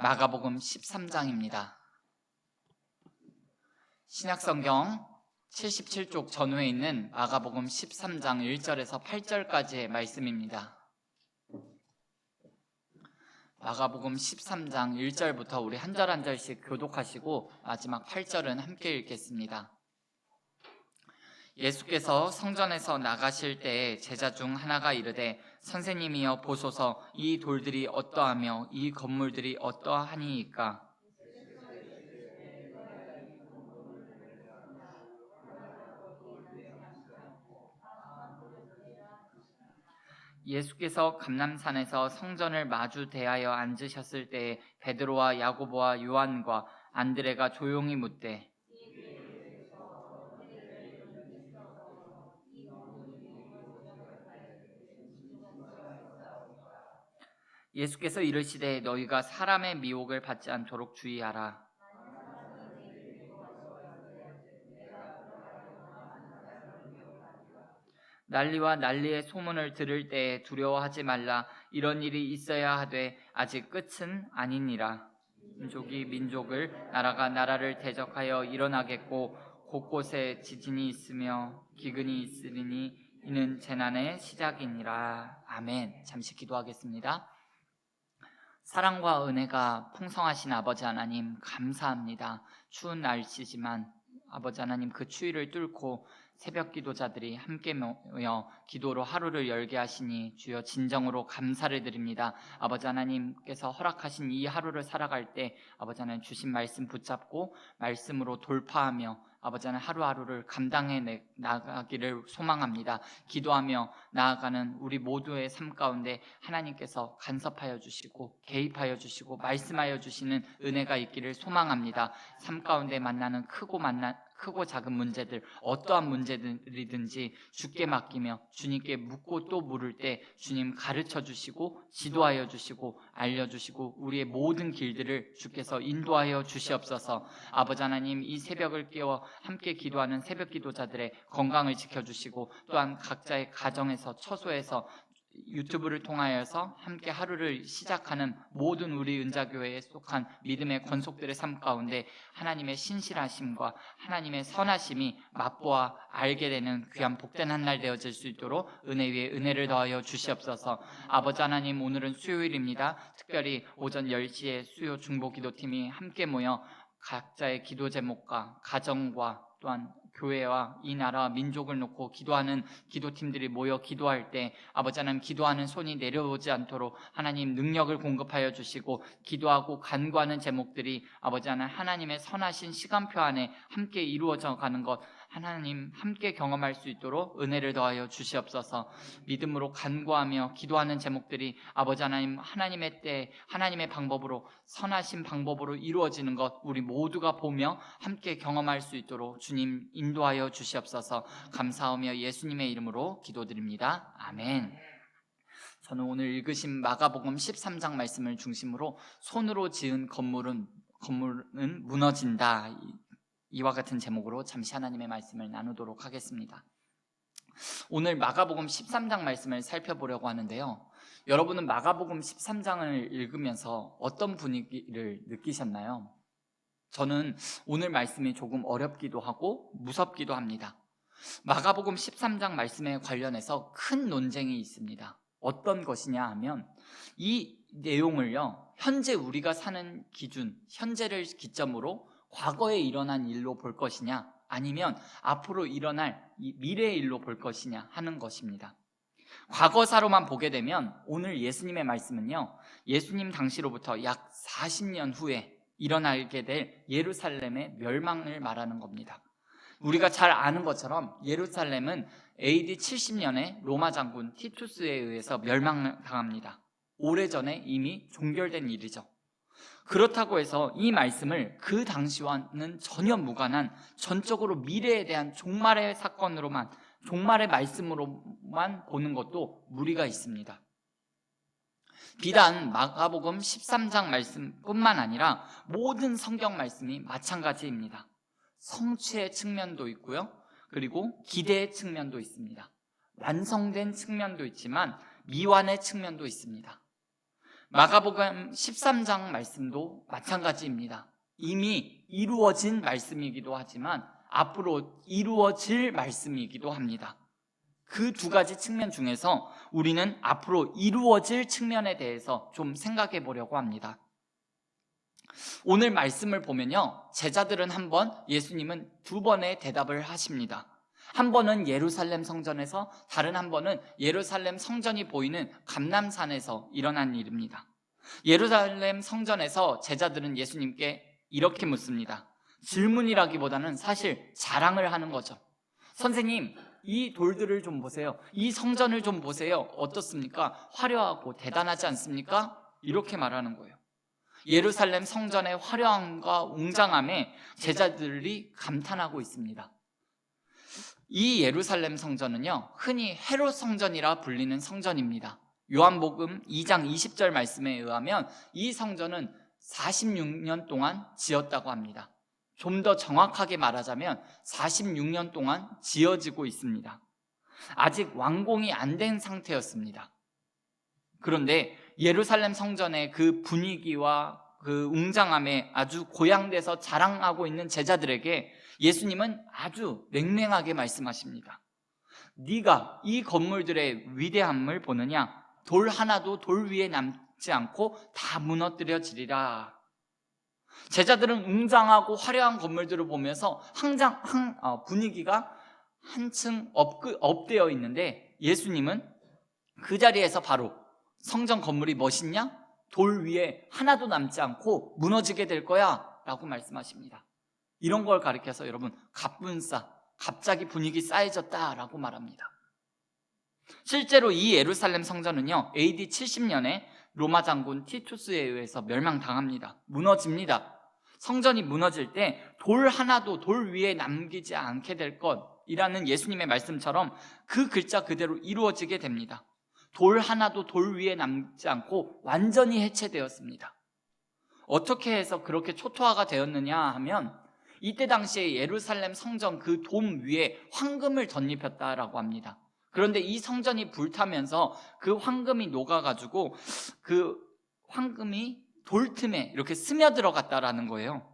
마가복음 13장입니다. 신약성경 77쪽 전후에 있는 마가복음 13장 1절에서 8절까지의 말씀입니다. 마가복음 13장 1절부터 우리 한 절 한 절씩 교독하시고 마지막 8절은 함께 읽겠습니다. 예수께서 성전에서 나가실 때에 제자 중 하나가 이르되 선생님이여 보소서, 이 돌들이 어떠하며 이 건물들이 어떠하니이까? 예수께서 감람산에서 성전을 마주 대하여 앉으셨을 때에 베드로와 야고보와 요한과 안드레가 조용히 묻되 예수께서 이르시되 너희가 사람의 미혹을 받지 않도록 주의하라. 난리와 난리의 소문을 들을 때에 두려워하지 말라. 이런 일이 있어야 하되 아직 끝은 아니니라. 민족이 민족을, 나라가 나라를 대적하여 일어나겠고 곳곳에 지진이 있으며 기근이 있으리니 이는 재난의 시작이니라. 아멘. 잠시 기도하겠습니다. 사랑과 은혜가 풍성하신 아버지 하나님, 감사합니다. 추운 날씨지만 아버지 하나님, 그 추위를 뚫고 새벽 기도자들이 함께 모여 기도로 하루를 열게 하시니 주여 진정으로 감사를 드립니다. 아버지 하나님께서 허락하신 이 하루를 살아갈 때 아버지 하나님 주신 말씀 붙잡고 말씀으로 돌파하며 아버지 하나님 하루하루를 감당해 나가기를 소망합니다. 기도하며 나아가는 우리 모두의 삶 가운데 하나님께서 간섭하여 주시고 개입하여 주시고 말씀하여 주시는 은혜가 있기를 소망합니다. 삶 가운데 만나는 크고 작은 문제들, 어떠한 문제들이든지 주께 맡기며 주님께 묻고 또 물을 때 주님 가르쳐 주시고 지도하여 주시고 알려주시고 우리의 모든 길들을 주께서 인도하여 주시옵소서. 아버지 하나님, 이 새벽을 깨워 함께 기도하는 새벽 기도자들의 건강을 지켜주시고 또한 각자의 가정에서 처소에서 유튜브를 통하여서 함께 하루를 시작하는 모든 우리 은자교회에 속한 믿음의 권속들의 삶 가운데 하나님의 신실하심과 하나님의 선하심이 맛보아 알게 되는 귀한 복된 한 날 되어질 수 있도록 은혜 위에 은혜를 더하여 주시옵소서. 아버지 하나님, 오늘은 수요일입니다. 특별히 오전 10시에 수요 중보기도팀이 함께 모여 각자의 기도 제목과 가정과 또한 교회와 이 나라와 민족을 놓고 기도하는 기도팀들이 모여 기도할 때 아버지 하나님, 기도하는 손이 내려오지 않도록 하나님 능력을 공급하여 주시고 기도하고 간구하는 제목들이 아버지 하나님 하나님의 선하신 시간표 안에 함께 이루어져 가는 것 하나님 함께 경험할 수 있도록 은혜를 더하여 주시옵소서. 믿음으로 간구하며 기도하는 제목들이 아버지 하나님 하나님의 때 하나님의 방법으로 선하신 방법으로 이루어지는 것 우리 모두가 보며 함께 경험할 수 있도록 주님 인도하여 주시옵소서. 감사하며 예수님의 이름으로 기도드립니다. 아멘. 저는 오늘 읽으신 마가복음 13장 말씀을 중심으로 손으로 지은 건물은 무너진다, 이와 같은 제목으로 잠시 하나님의 말씀을 나누도록 하겠습니다. 오늘 마가복음 13장 말씀을 살펴보려고 하는데요, 여러분은 마가복음 13장을 읽으면서 어떤 분위기를 느끼셨나요? 저는 오늘 말씀이 조금 어렵기도 하고 무섭기도 합니다. 마가복음 13장 말씀에 관련해서 큰 논쟁이 있습니다. 어떤 것이냐 하면 이 내용을요, 현재 우리가 사는 기준, 현재를 기점으로 과거에 일어난 일로 볼 것이냐 아니면 앞으로 일어날 이 미래의 일로 볼 것이냐 하는 것입니다. 과거사로만 보게 되면 오늘 예수님의 말씀은요, 예수님 당시로부터 약 40년 후에 일어나게 될 예루살렘의 멸망을 말하는 겁니다. 우리가 잘 아는 것처럼 예루살렘은 AD 70년에 로마 장군 티투스에 의해서 멸망당합니다. 오래전에 이미 종결된 일이죠. 그렇다고 해서 이 말씀을 그 당시와는 전혀 무관한 전적으로 미래에 대한 종말의 사건으로만, 종말의 말씀으로만 보는 것도 무리가 있습니다. 비단 마가복음 13장 말씀뿐만 아니라 모든 성경 말씀이 마찬가지입니다. 성취의 측면도 있고요, 그리고 기대의 측면도 있습니다. 완성된 측면도 있지만 미완의 측면도 있습니다. 마가복음 13장 말씀도 마찬가지입니다. 이미 이루어진 말씀이기도 하지만 앞으로 이루어질 말씀이기도 합니다. 그 두 가지 측면 중에서 우리는 앞으로 이루어질 측면에 대해서 좀 생각해 보려고 합니다. 오늘 말씀을 보면요, 제자들은 한 번, 예수님은 두 번의 대답을 하십니다. 한 번은 예루살렘 성전에서, 다른 한 번은 예루살렘 성전이 보이는 감람산에서 일어난 일입니다. 예루살렘 성전에서 제자들은 예수님께 이렇게 묻습니다. 질문이라기보다는 사실 자랑을 하는 거죠. 선생님, 이 돌들을 좀 보세요. 이 성전을 좀 보세요. 어떻습니까? 화려하고 대단하지 않습니까? 이렇게 말하는 거예요. 예루살렘 성전의 화려함과 웅장함에 제자들이 감탄하고 있습니다. 이 예루살렘 성전은요, 흔히 헤롯 성전이라 불리는 성전입니다. 요한복음 2장 20절 말씀에 의하면 이 성전은 46년 동안 지었다고 합니다. 좀 더 정확하게 말하자면 46년 동안 지어지고 있습니다. 아직 완공이 안 된 상태였습니다. 그런데 예루살렘 성전의 그 분위기와 그 웅장함에 아주 고향돼서 자랑하고 있는 제자들에게 예수님은 아주 냉랭하게 말씀하십니다. 네가 이 건물들의 위대함을 보느냐? 돌 하나도 돌 위에 남지 않고 다 무너뜨려지리라. 제자들은 웅장하고 화려한 건물들을 보면서 분위기가 한층 업되어 있는데 예수님은 그 자리에서 바로 성전 건물이 멋있냐? 돌 위에 하나도 남지 않고 무너지게 될 거야 라고 말씀하십니다. 이런 걸 가리켜서 여러분, 갑분싸, 갑자기 분위기 싸해졌다라고 말합니다. 실제로 이 예루살렘 성전은요, AD 70년에 로마 장군 티투스에 의해서 멸망당합니다. 무너집니다. 성전이 무너질 때 돌 하나도 돌 위에 남기지 않게 될 것이라는 예수님의 말씀처럼 그 글자 그대로 이루어지게 됩니다. 돌 하나도 돌 위에 남지 않고 완전히 해체되었습니다. 어떻게 해서 그렇게 초토화가 되었느냐 하면 이때 당시에 예루살렘 성전 그 돔 위에 황금을 덧입혔다라고 합니다. 그런데 이 성전이 불타면서 그 황금이 녹아가지고 그 황금이 돌틈에 이렇게 스며들어갔다라는 거예요.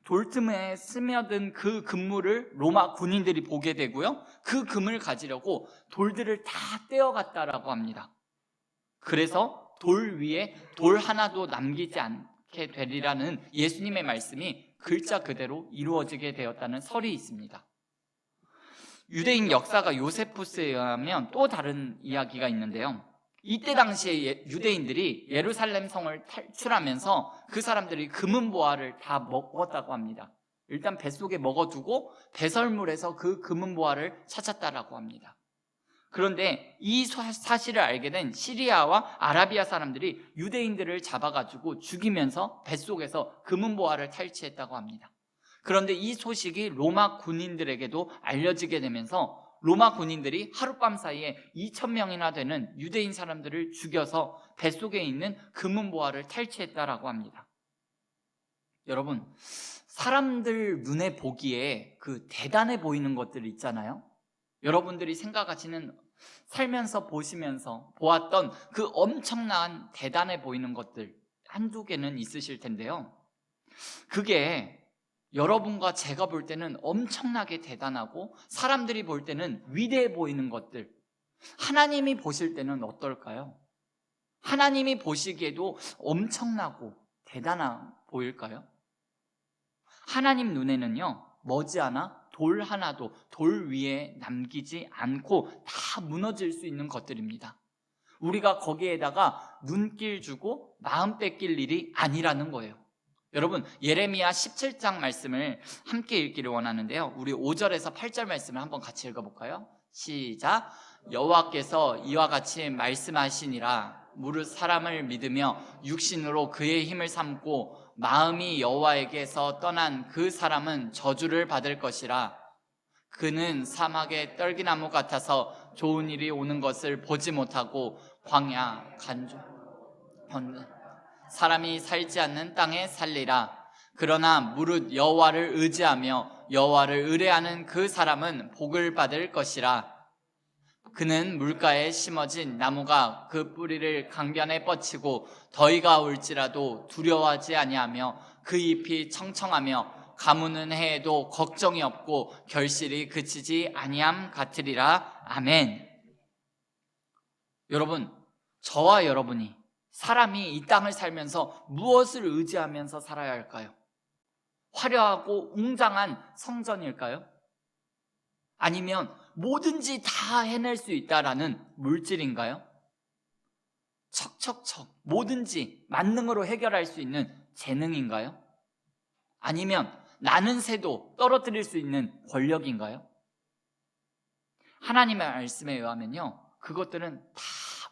돌틈에 스며든 그 금물을 로마 군인들이 보게 되고요, 그 금을 가지려고 돌들을 다 떼어갔다라고 합니다. 그래서 돌 위에 돌 하나도 남기지 않게 되리라는 예수님의 말씀이 글자 그대로 이루어지게 되었다는 설이 있습니다. 유대인 역사가 요세푸스에 의하면 또 다른 이야기가 있는데요, 이때 당시에 유대인들이 예루살렘 성을 탈출하면서 그 사람들이 금은보화를 다 먹었다고 합니다. 일단 뱃속에 먹어두고 배설물에서 그 금은보화를 찾았다라고 합니다. 그런데 이 사실을 알게 된 시리아와 아라비아 사람들이 유대인들을 잡아가지고 죽이면서 뱃속에서 금은보화를 탈취했다고 합니다. 그런데 이 소식이 로마 군인들에게도 알려지게 되면서 로마 군인들이 하룻밤 사이에 2,000명이나 되는 유대인 사람들을 죽여서 뱃속에 있는 금은보화를 탈취했다라고 합니다. 여러분, 사람들 눈에 보기에 그 대단해 보이는 것들 있잖아요. 여러분들이 생각하시는, 살면서 보시면서 보았던 그 엄청난 대단해 보이는 것들 한두 개는 있으실 텐데요, 그게 여러분과 제가 볼 때는 엄청나게 대단하고 사람들이 볼 때는 위대해 보이는 것들, 하나님이 보실 때는 어떨까요? 하나님이 보시기에도 엄청나고 대단해 보일까요? 하나님 눈에는요, 머지않아 돌 하나도 돌 위에 남기지 않고 다 무너질 수 있는 것들입니다. 우리가 거기에다가 눈길 주고 마음 뺏길 일이 아니라는 거예요. 여러분, 예레미야 17장 말씀을 함께 읽기를 원하는데요, 우리 5절에서 8절 말씀을 한번 같이 읽어볼까요? 시작. 여호와께서 이와 같이 말씀하시니라. 무릇 사람을 믿으며 육신으로 그의 힘을 삼고 마음이 여호와에게서 떠난 그 사람은 저주를 받을 것이라. 그는 사막의 떨기나무 같아서 좋은 일이 오는 것을 보지 못하고 광야 간조 사람이 살지 않는 땅에 살리라. 그러나 무릇 여호와를 의지하며 여호와를 의뢰하는 그 사람은 복을 받을 것이라. 그는 물가에 심어진 나무가 그 뿌리를 강변에 뻗치고 더위가 올지라도 두려워하지 아니하며 그 잎이 청청하며 가무는 해에도 걱정이 없고 결실이 그치지 아니함 같으리라. 아멘. 여러분, 저와 여러분이 사람이 이 땅을 살면서 무엇을 의지하면서 살아야 할까요? 화려하고 웅장한 성전일까요? 아니면 뭐든지 다 해낼 수 있다라는 물질인가요? 척척척 뭐든지 만능으로 해결할 수 있는 재능인가요? 아니면 나는 새도 떨어뜨릴 수 있는 권력인가요? 하나님의 말씀에 의하면요, 그것들은 다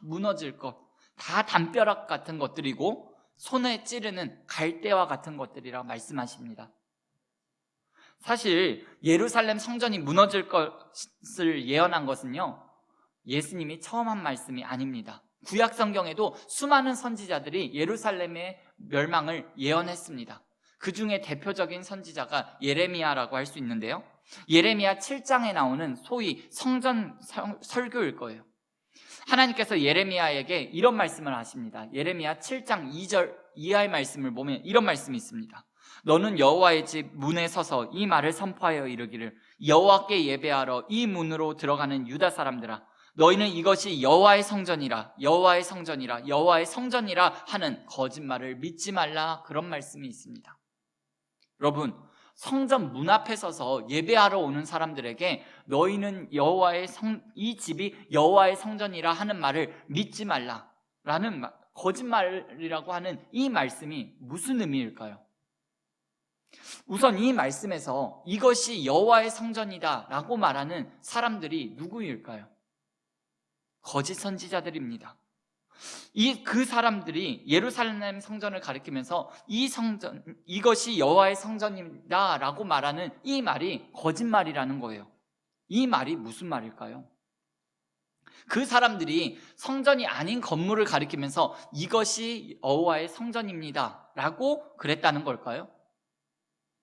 무너질 것, 다 담벼락 같은 것들이고 손에 찌르는 갈대와 같은 것들이라 말씀하십니다. 사실 예루살렘 성전이 무너질 것을 예언한 것은요, 예수님이 처음 한 말씀이 아닙니다. 구약 성경에도 수많은 선지자들이 예루살렘의 멸망을 예언했습니다. 그 중에 대표적인 선지자가 예레미야라고 할 수 있는데요, 예레미야 7장에 나오는 소위 성전 설교일 거예요. 하나님께서 예레미야에게 이런 말씀을 하십니다. 예레미야 7장 2절 이하의 말씀을 보면 이런 말씀이 있습니다. 너는 여호와의 집 문에 서서 이 말을 선포하여 이르기를, 여호와께 예배하러 이 문으로 들어가는 유다 사람들아, 너희는 이것이 여호와의 성전이라, 여호와의 성전이라, 여호와의 성전이라 하는 거짓말을 믿지 말라. 그런 말씀이 있습니다. 여러분, 성전 문 앞에 서서 예배하러 오는 사람들에게 너희는 이 집이 여호와의 성전이라 하는 말을 믿지 말라라는 거짓말이라고 하는 이 말씀이 무슨 의미일까요? 우선 이 말씀에서 이것이 여호와의 성전이다 라고 말하는 사람들이 누구일까요? 거짓 선지자들입니다. 그 사람들이 예루살렘 성전을 가리키면서 이 성전, 이것이 여호와의 성전이다 라고 말하는 이 말이 거짓말이라는 거예요. 이 말이 무슨 말일까요? 그 사람들이 성전이 아닌 건물을 가리키면서 이것이 여호와의 성전입니다 라고 그랬다는 걸까요?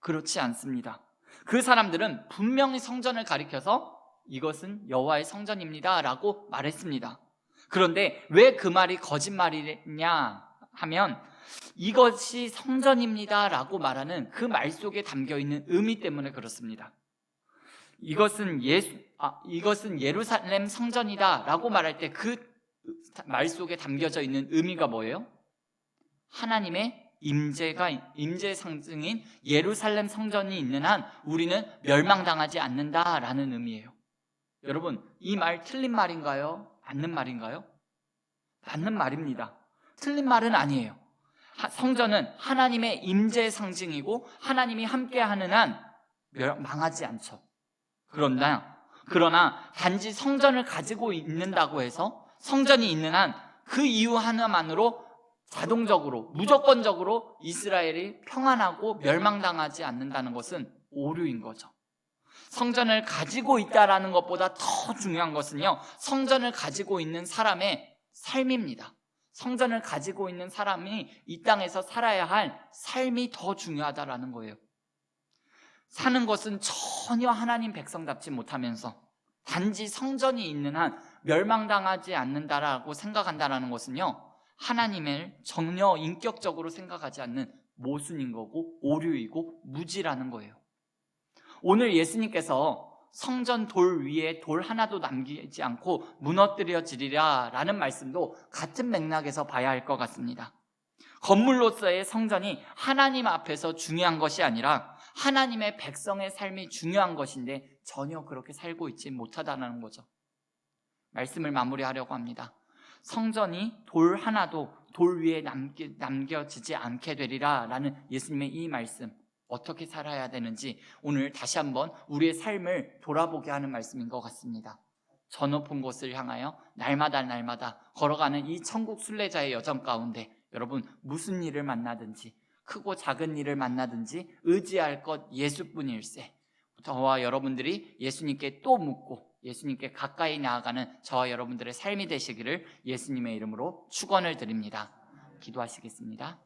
그렇지 않습니다. 그 사람들은 분명히 성전을 가리켜서 이것은 여호와의 성전입니다 라고 말했습니다. 그런데 왜 그 말이 거짓말이냐 하면 이것이 성전입니다 라고 말하는 그 말 속에 담겨있는 의미 때문에 그렇습니다. 이것은 예루살렘 성전이다 라고 말할 때 그 말 속에 담겨져 있는 의미가 뭐예요? 하나님의 임재 상징인 예루살렘 성전이 있는 한 우리는 멸망당하지 않는다라는 의미예요. 여러분, 이 말 틀린 말인가요? 맞는 말인가요? 맞는 말입니다. 틀린 말은 아니에요. 성전은 하나님의 임재 상징이고 하나님이 함께하는 한 망하지 않죠. 그러나 단지 성전을 가지고 있는다고 해서 성전이 있는 한 그 이유 하나만으로 자동적으로 무조건적으로 이스라엘이 평안하고 멸망당하지 않는다는 것은 오류인 거죠. 성전을 가지고 있다라는 것보다 더 중요한 것은요, 성전을 가지고 있는 사람의 삶입니다. 성전을 가지고 있는 사람이 이 땅에서 살아야 할 삶이 더 중요하다라는 거예요. 사는 것은 전혀 하나님 백성답지 못하면서 단지 성전이 있는 한 멸망당하지 않는다라고 생각한다라는 것은요, 하나님을 전혀 인격적으로 생각하지 않는 모순인 거고 오류이고 무지라는 거예요. 오늘 예수님께서 성전 돌 위에 돌 하나도 남기지 않고 무너뜨려지리라 라는 말씀도 같은 맥락에서 봐야 할 것 같습니다. 건물로서의 성전이 하나님 앞에서 중요한 것이 아니라 하나님의 백성의 삶이 중요한 것인데 전혀 그렇게 살고 있지 못하다는 거죠. 말씀을 마무리하려고 합니다. 성전이 돌 하나도 돌 위에 남겨지지 않게 되리라 라는 예수님의 이 말씀, 어떻게 살아야 되는지 오늘 다시 한번 우리의 삶을 돌아보게 하는 말씀인 것 같습니다. 저 높은 곳을 향하여 날마다 걸어가는 이 천국 순례자의 여정 가운데 여러분, 무슨 일을 만나든지 크고 작은 일을 만나든지 의지할 것 예수뿐일세. 저와 여러분들이 예수님께 또 묻고 예수님께 가까이 나아가는 저와 여러분들의 삶이 되시기를 예수님의 이름으로 축원을 드립니다. 기도하시겠습니다.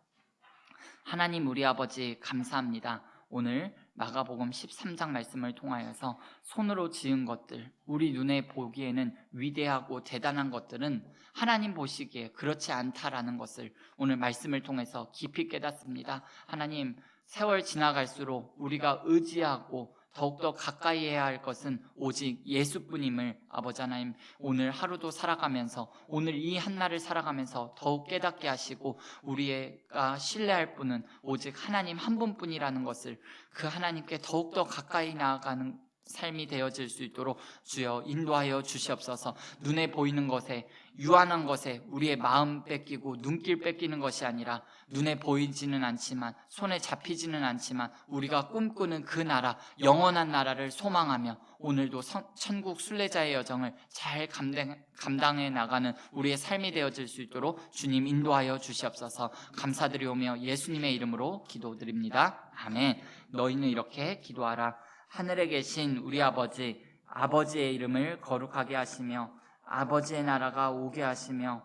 하나님 우리 아버지 감사합니다. 오늘 마가복음 13장 말씀을 통하여서 손으로 지은 것들, 우리 눈에 보기에는 위대하고 대단한 것들은 하나님 보시기에 그렇지 않다라는 것을 오늘 말씀을 통해서 깊이 깨닫습니다. 하나님, 세월 지나갈수록 우리가 의지하고 더욱더 가까이 해야 할 것은 오직 예수뿐임을 아버지 하나님, 오늘 하루도 살아가면서, 오늘 이 한날을 살아가면서 더욱 깨닫게 하시고, 우리가 신뢰할 분은 오직 하나님 한 분뿐이라는 것을, 그 하나님께 더욱더 가까이 나아가는 삶이 되어질 수 있도록 주여 인도하여 주시옵소서. 눈에 보이는 것에, 유한한 것에 우리의 마음 뺏기고 눈길 뺏기는 것이 아니라, 눈에 보이지는 않지만, 손에 잡히지는 않지만 우리가 꿈꾸는 그 나라, 영원한 나라를 소망하며 오늘도 천국 순례자의 여정을 잘 감당해 나가는 우리의 삶이 되어질 수 있도록 주님 인도하여 주시옵소서. 감사드리오며 예수님의 이름으로 기도드립니다. 아멘. 너희는 이렇게 기도하라. 하늘에 계신 우리 아버지, 아버지의 이름을 거룩하게 하시며 아버지의 나라가 오게 하시며